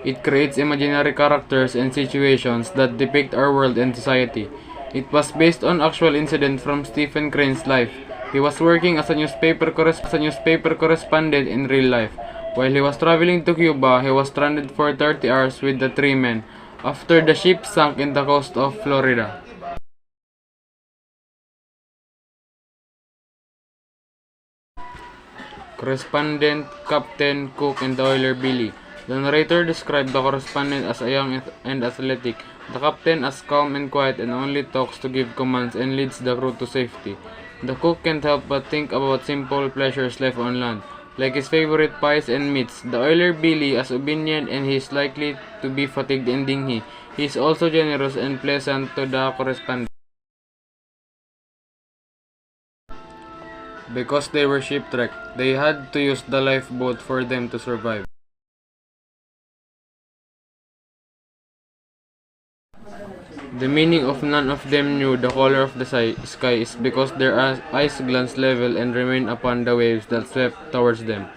It creates imaginary characters and situations that depict our world and society. It was based on actual incident from Stephen Crane's life. He was working as a newspaper correspondent in real life. While he was traveling to Cuba, he was stranded for 30 hours with the three men after the ship sank in the coast of Florida. Correspondent, Captain, Cook, and the oiler Billy. The narrator described the correspondent as a young and athletic, the captain as calm and quiet and only talks to give commands and leads the crew to safety. The cook can't help but think about simple pleasures left on land, like his favorite pies and meats. The oiler Billy as obedient and he is likely to be fatigued and dingy. He is also generous and pleasant to the correspondent. Because they were shipwrecked, they had to use the lifeboat for them to survive. The meaning of none of them knew the color of the sky is because their eyes glanced level and remained upon the waves that swept towards them.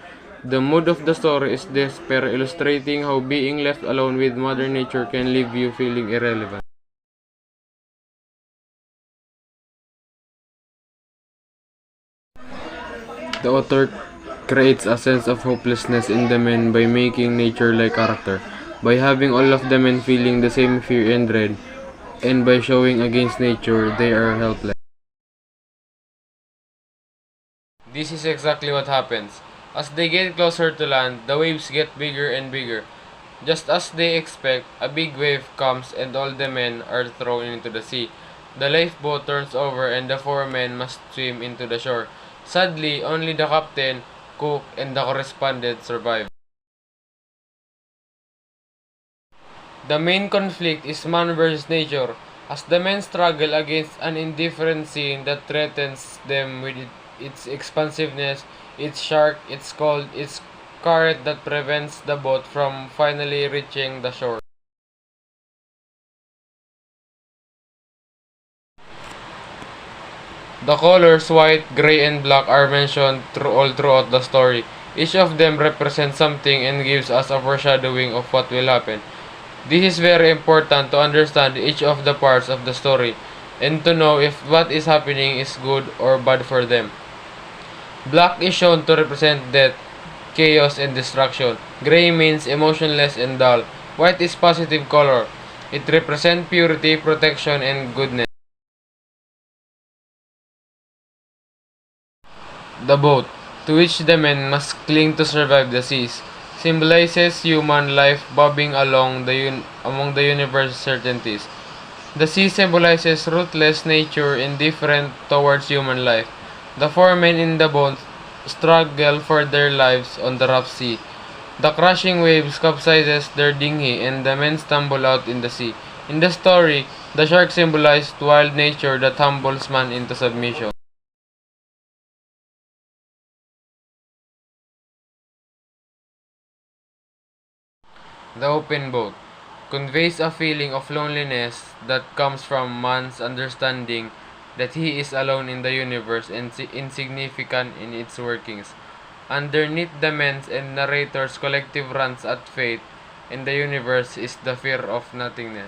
The mood of the story is despair, illustrating how being left alone with Mother Nature can leave you feeling irrelevant. The author creates a sense of hopelessness in the men by making nature like character, by having all of the men feeling the same fear and dread, and by showing against nature they are helpless. This is exactly what happens. As they get closer to land, the waves get bigger and bigger. Just as they expect, a big wave comes and all the men are thrown into the sea. The lifeboat turns over and the four men must swim into the shore. Sadly, only the captain, cook, and the correspondent survive. The main conflict is man versus nature, as the men struggle against an indifferent sea that threatens them with its expansiveness, its shark, its cold, its current that prevents the boat from finally reaching the shore. The colors white, gray, and black are mentioned all throughout the story. Each of them represents something and gives us a foreshadowing of what will happen. This is very important to understand each of the parts of the story and to know if what is happening is good or bad for them. Black is shown to represent death, chaos, and destruction. Gray means emotionless and dull. White is positive color. It represents purity, protection, and goodness. The boat, to which the men must cling to survive the seas, symbolizes human life bobbing along among the universe's certainties. The sea symbolizes ruthless nature indifferent towards human life. The four men in the boat struggle for their lives on the rough sea. The crashing waves capsizes their dinghy and the men stumble out in the sea. In the story, the shark symbolized wild nature that humbles man into submission. The open boat conveys a feeling of loneliness that comes from man's understanding that he is alone in the universe and insignificant in its workings. Underneath the men's and narrator's collective runs at fate in the universe is the fear of nothingness.